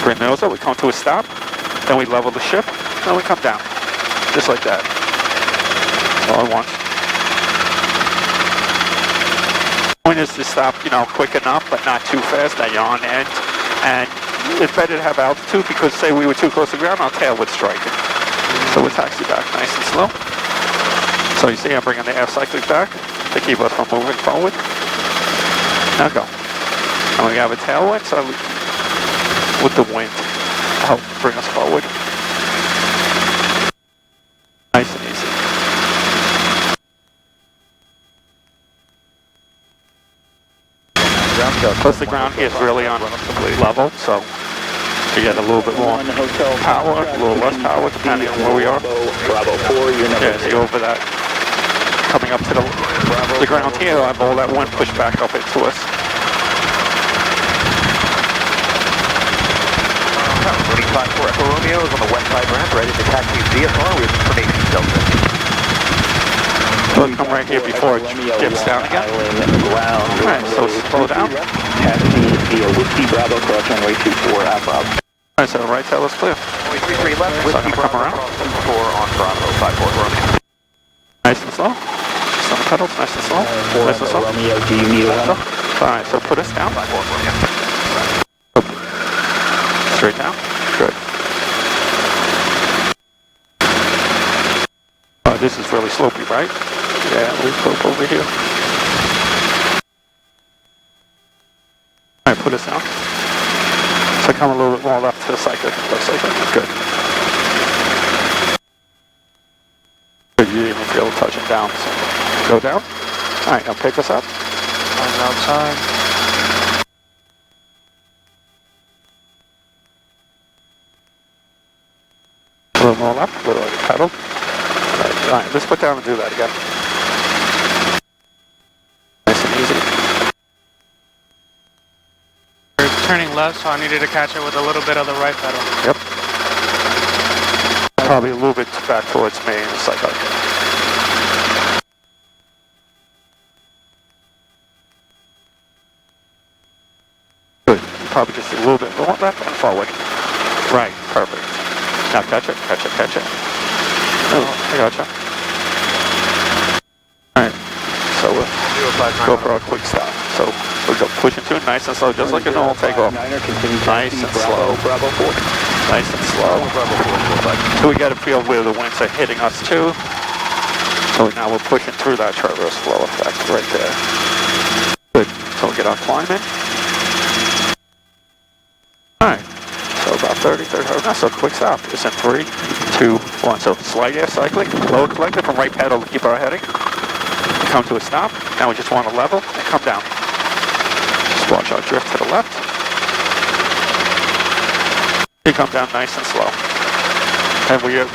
Bring nose up, we come to a stop. Then we level the ship. Then we come down. Just like that. That's all I want. The point is to stop, you know, quick enough, but not too fast that you're on end. And it's better to have altitude because say we were too close to the ground, our tail would strike it. So we'll taxi back nice and slow. So you see I'm bringing the air cyclic back to keep us from moving forward. Now go. And we have a tailwind, so with the wind to help bring us forward. Nice and easy. Plus the ground here is really on level, so you get a little bit more power, a little less power depending on where we are. Yeah, see over that, coming up to the ground here, I have all that wind pushed back up into us. Running 54 Echo Romeo is on the west side ramp, ready to taxi VFR with information Delta. So it'll come right here before it dips down again. Alright, so slow down. Taxi via Whiskey Bravo, cross runway 24 at Bravo. Alright, so right tail is clear. Runway 33 left, So I'm Whiskey going to come Bravo, around. cross 4 on Bravo, 54 Romeo. Nice and slow. Just on the pedals, nice and slow. Nice and slow. Romeo, do you need a runner? Alright, so put us down. 54 Romeo. Straight down. Good. This is really slopey, right? Yeah, we slope over here. Alright, put us down. So come a little bit more left to the cyclic. Good. Good, you didn't even feel touching down. So go down. Alright, now pick us up. I'm outside. A little more left, a little pedal. Alright, let's put down and do that again. Nice and easy. We're turning left, so I needed to catch it with a little bit of the right pedal. Yep. Probably a little bit back towards me. It's like, okay. Good. Probably just a little bit more left and forward. Right, perfect. Now catch it. Oh, I gotcha. Alright, so we'll go for a quick stop. So we'll go pushing through nice and slow, just like a normal takeoff. Nice and slow. Nice and slow. So we got to feel where the winds are hitting us too. So now we're pushing through that transverse flow effect right there. Good. So we'll get our climb in. Alright. So about 30, so quick stop. It's in 3, 2, 1. So slight air cycling, lower collector from right pedal to keep our heading. Come to a stop. Now we just want to level and come down. Just watch our drift to the left. We come down nice and slow. And we're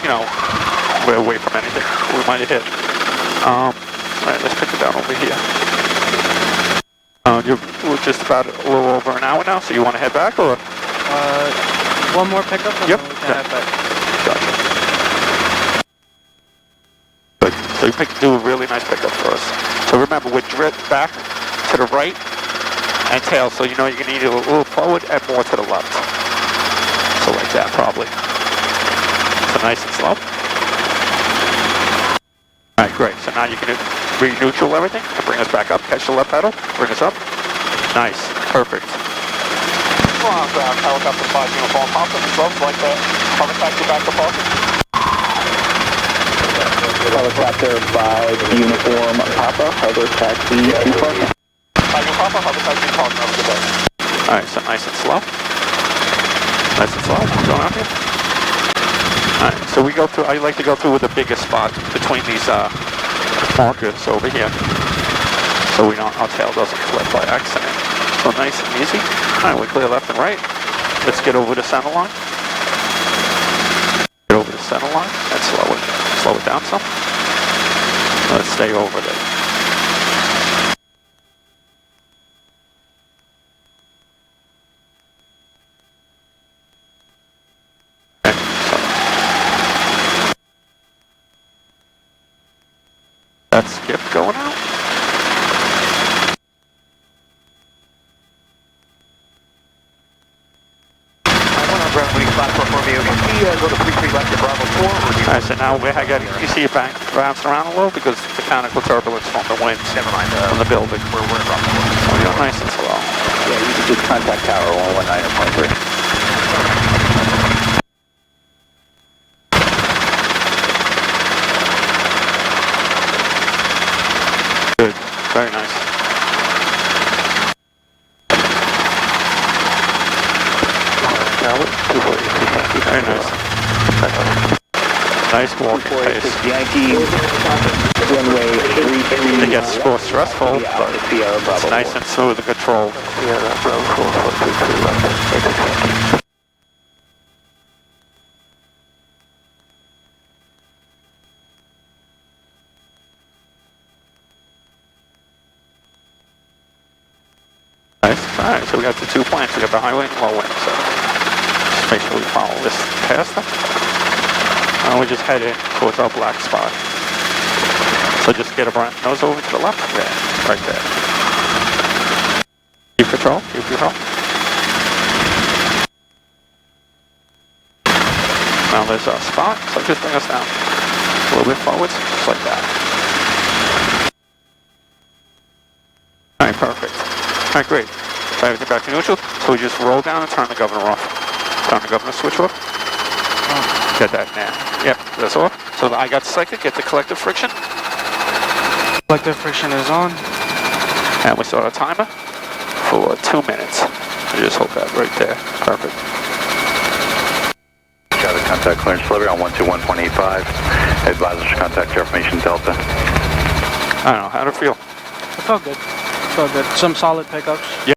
away from anything we might have hit. Alright, let's pick it down over here. We're just about a little over an hour now, so you want to head back or? One more pickup and yep. then we can head back. Gotcha. Good. So you do a really nice pickup for us. So remember, we're drift back to the right and tail, so you know you're going to need a little forward and more to the left. So like that, probably. So nice and slow. Alright, great. So now you can re-neutral everything and bring us back up. Catch the left pedal, bring us up. Nice. Perfect. Helicopter 5 uniform Papa, slopes like that. Hover taxi back to parking. Helicopter 5 uniform Papa, hover taxi to parking. Papa, hover taxi to parking. Have a good day. Alright, so nice and slow. Nice and slow. Going out here. Alright, so we go through, I like to go through with the biggest spot between these markers over here. So we don't, our tail doesn't flip by accident. So nice and easy. Alright, we clear left and right. Let's get over the center line. Get over the center line and slow it down some. Let's stay over there. Okay, so that's skip going out. Go to 33 left to Bravo 4. Alright, so now you see it bouncing around a little because mechanical turbulence from the winds. Never mind. From the building. We're in Bravo 4. So you're nice and slow. Yeah, you can just contact tower 119.3. Nice walking pace. Yankee, runway 33. It gets more stressful, but it's nice and smooth and controlled. Yeah, that's road 4423 left. Nice. Alright, so we got the 2 planes. We got the high wind and low wind, so just make sure we follow this past them. And we just head in towards our black spot. So just get a burn nose over to the left. Yeah, right there. Keep control, keep control. Now there's our spot, so just bring us down a little bit forwards, just like that. Alright, perfect. Alright, great. So everything back to neutral, so we just roll down and turn the governor off. Turn the governor switch off. Get that now. Yep, that's off. So I got second, get the collective friction. Collective friction is on. And we start a timer for 2 minutes. I just hold that right there. Perfect. Traffic contact clearance delivery on 121.85. Advisors contact your information Delta. I don't know, how'd it feel? It felt good. It felt good. Some solid pickups. Yeah.